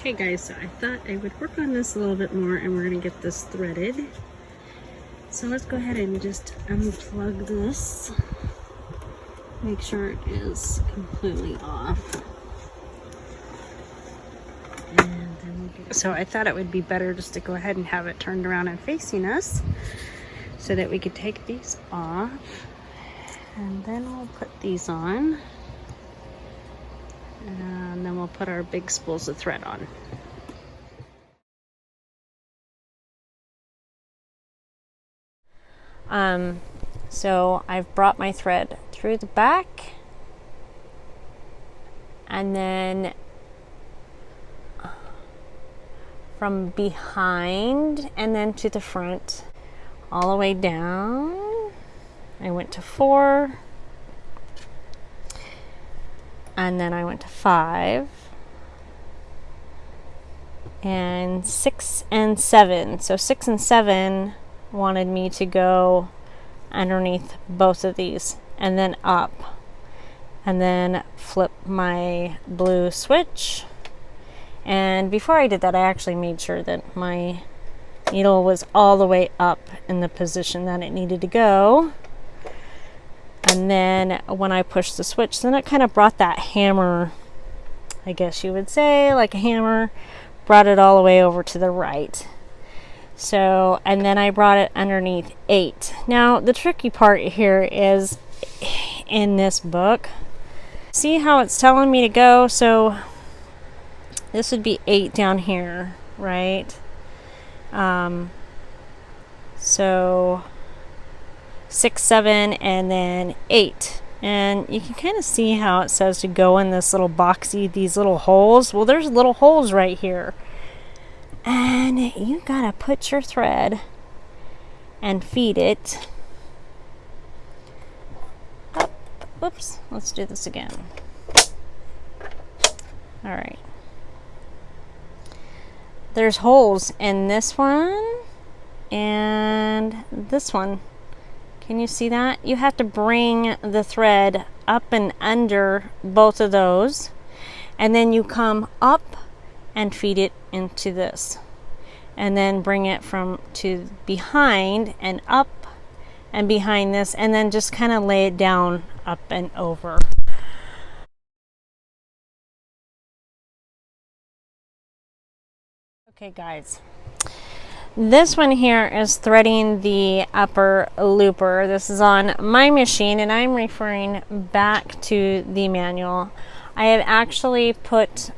Okay guys, so I thought I would work on this a little bit more and we're gonna get this threaded. So let's go ahead and just unplug this. Make sure it is completely off. And then so I thought it would be better just to go ahead and have it turned around and facing us so that we could take these off. And then we'll put these on. And then we'll put our big spools of thread on. So I've brought my thread through the back and then from behind and then to the front all the way down. I went to 4 and then I went to 5 and 6 and 7. So 6 and 7 wanted me to go underneath both of these and then up and then flip my blue switch. And before I did that, I actually made sure that my needle was all the way up in the position that it needed to go. And then when I pushed the switch, then it kind of brought that hammer, I guess you would say, like a hammer, brought it all the way over to the right. So, and then I brought it underneath 8. Now, the tricky part here is in this book, see how it's telling me to go? So, this would be 8 down here, right? So, 6, 7, and then 8. And you can kind of see how it says to go in this little boxy, these little holes. Well, there's little holes right here. And you gotta put your thread and feed it up. Whoops, let's do this again. All right. There's holes in this one and this one. Can you see that? You have to bring the thread up and under both of those, and then you come up and feed it into this, and then bring it from to behind and up and behind this, and then just kind of lay it down up and over. Okay guys, this one here is threading the upper looper. This is on my machine and I'm referring back to the manual. I have actually put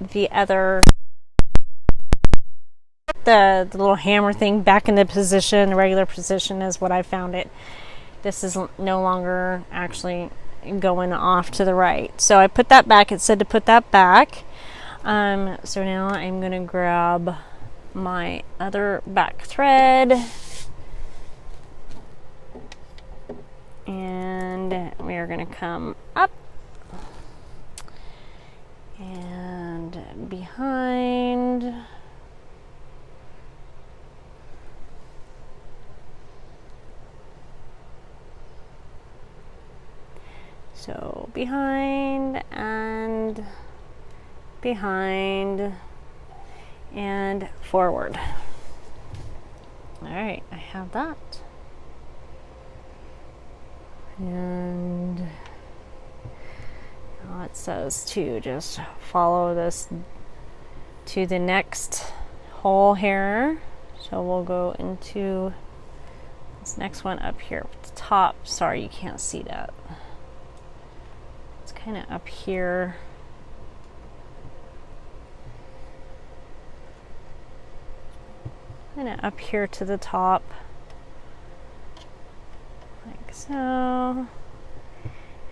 the other, the little hammer thing back in the position, the regular position is what I found it. This is no longer actually going off to the right. So I put that back. It said to put that back. So now I'm going to grab my other back thread and we are going to come up and behind. So behind and behind and forward. All right, I have that. And now it says to just follow this to the next hole here. So we'll go into this next one up here at the top. Sorry, you can't see that. It's kind of up here. Kind of up here to the top, like so,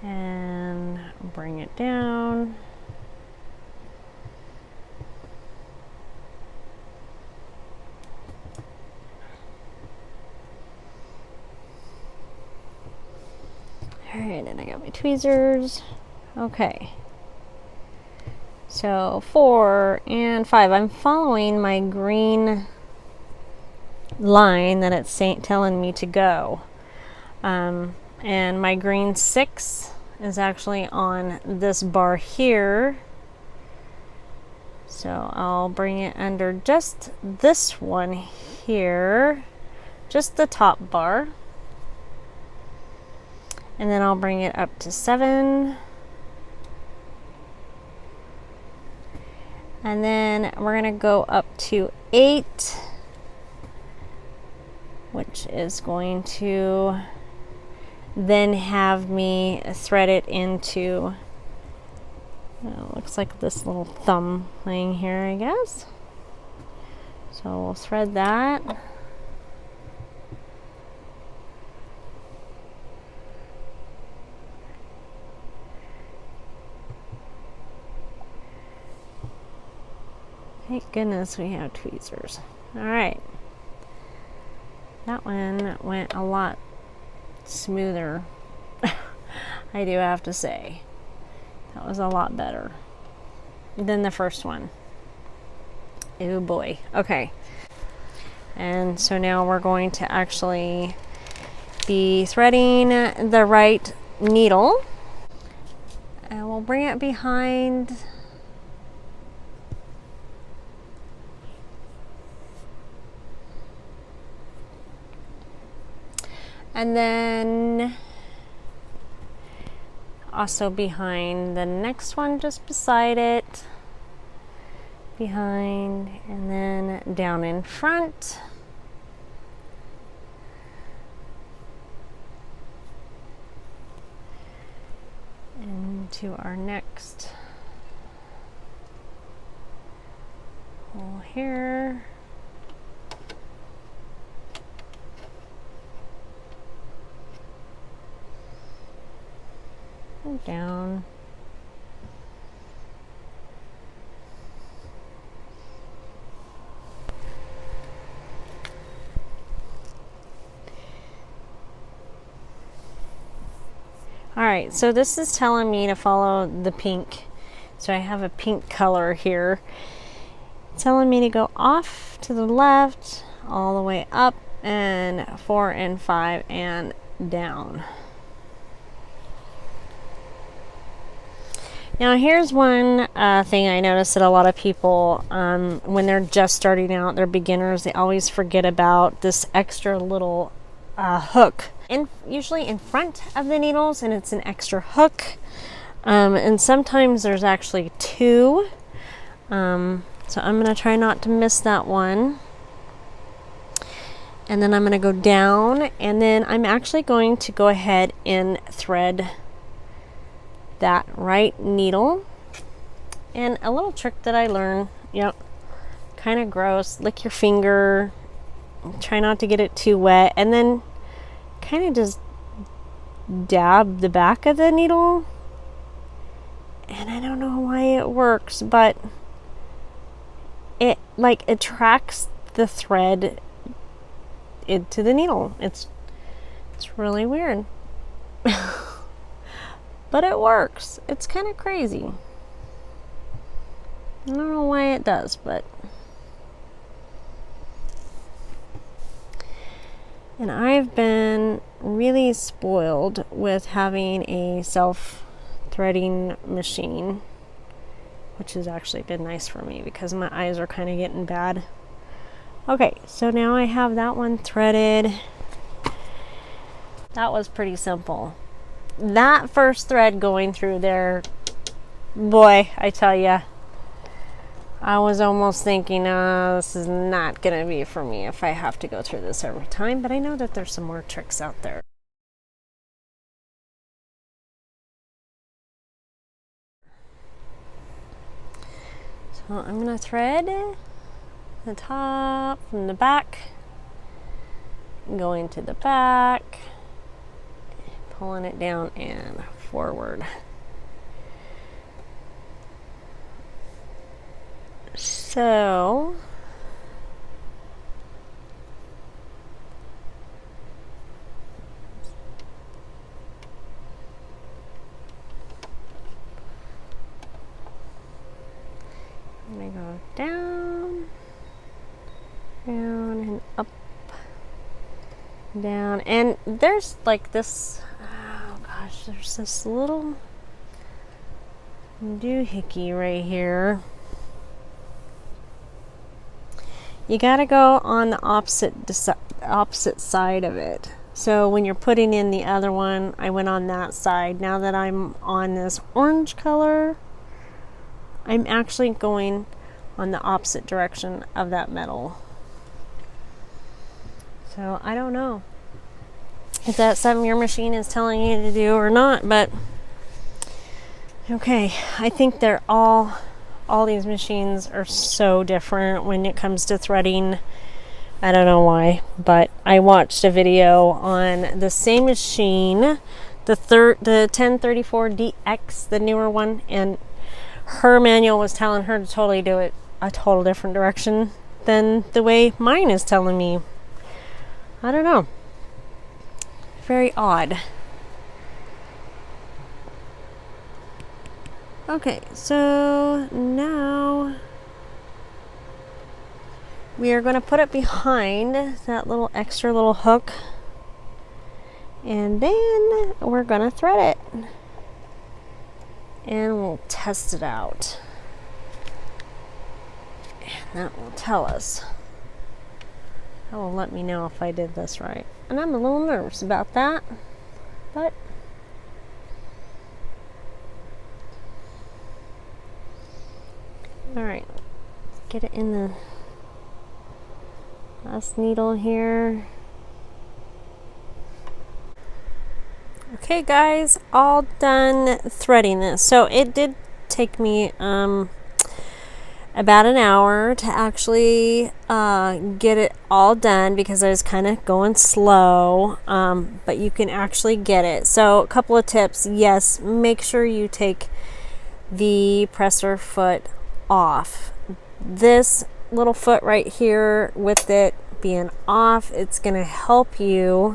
and bring it down. All right, and I got my tweezers. Okay. So 4 and 5. I'm following my green line that it's telling me to go. And my green 6 is actually on this bar here. So I'll bring it under just this one here, just the top bar. And then I'll bring it up to 7. And then we're gonna go up to 8, which is going to then have me thread it into, looks like this little thumb thing here, I guess. So we'll thread that. Thank goodness we have tweezers. All right. That one went a lot smoother, I do have to say. That was a lot better than the first one. Oh boy. Okay. And so now we're going to actually be threading the right needle. And we'll bring it behind. And then also behind the next one, just beside it, behind, and then down in front. Into our next hole here. Down. All right, so this is telling me to follow the pink. So I have a pink color here. It's telling me to go off to the left, all the way up, and 4 and 5 and down. Now here's one thing I noticed that a lot of people, when they're just starting out, they're beginners, they always forget about this extra little hook. Usually in front of the needles, and it's an extra hook. And sometimes there's actually 2. So I'm going to try not to miss that one. And then I'm going to go down, and then I'm actually going to go ahead and thread that right needle. And a little trick that I learned, kind of gross, lick your finger, try not to get it too wet, and then kind of just dab the back of the needle. And I don't know why it works, but it attracts the thread into the needle. It's really weird. But it works. It's kind of crazy. I don't know why it does, but. And I've been really spoiled with having a self-threading machine, which has actually been nice for me because my eyes are kind of getting bad. Okay, so now I have that one threaded. That was pretty simple. That first thread going through there, boy, I tell ya, I was almost thinking, this is not going to be for me if I have to go through this every time, but I know that there's some more tricks out there. So I'm going to thread the top from the back, going to the back, pulling it down and forward. So I'm gonna go down, down and up, down, and there's like this, oh gosh, there's this little doohickey right here. you gotta go on the opposite side of it. So when you're putting in the other one, I went on that side. Now that I'm on this orange color, I'm actually going on the opposite direction of that metal. So I don't know if that's something your machine is telling you to do or not, but okay, I think they're all these machines are so different when it comes to threading. I don't know why, but I watched a video on the same machine, the 1034DX, the newer one, and her manual was telling her to totally do it a total different direction than the way mine is telling me. I don't know. Very odd. Okay, so now we are going to put it behind that little extra little hook, and then we're going to thread it and we'll test it out, and that will tell us. That will let me know if I did this right, and I'm a little nervous about that, but all right, let's get it in the last needle here. Okay guys, all done threading this. So it did take me about an hour to actually get it all done because I was kind of going slow, but you can actually get it. So a couple of tips. Yes, make sure you take the presser foot off. This little foot right here, with it being off, it's going to help you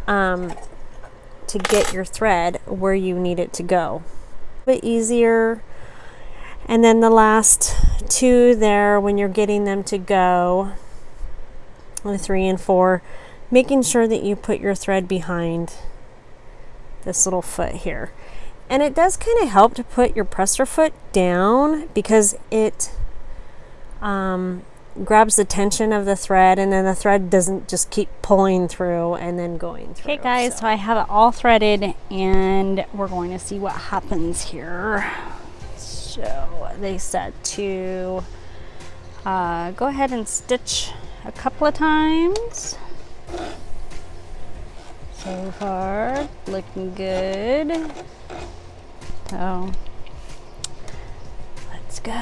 to get your thread where you need it to go. A bit easier. And then the last two there, when you're getting them to go, the 3 and 4, making sure that you put your thread behind this little foot here. And it does kind of help to put your presser foot down because it grabs the tension of the thread, and then the thread doesn't just keep pulling through and then going through. Okay guys, so I have it all threaded and we're going to see what happens here. So they said to go ahead and stitch a couple of times. So far, looking good. So let's go.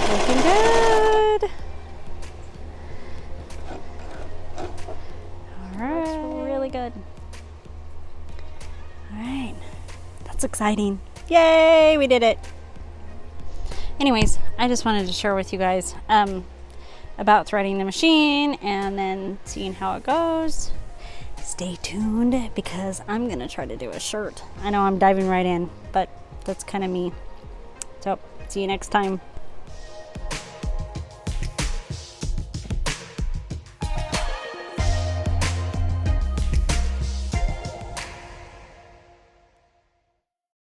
Looking good. All right. That's really good. All right. That's exciting. Yay, we did it. Anyways, I just wanted to share with you guys about threading the machine and then seeing how it goes. Stay tuned because I'm going to try to do a shirt. I know I'm diving right in, but that's kind of me. So, see you next time.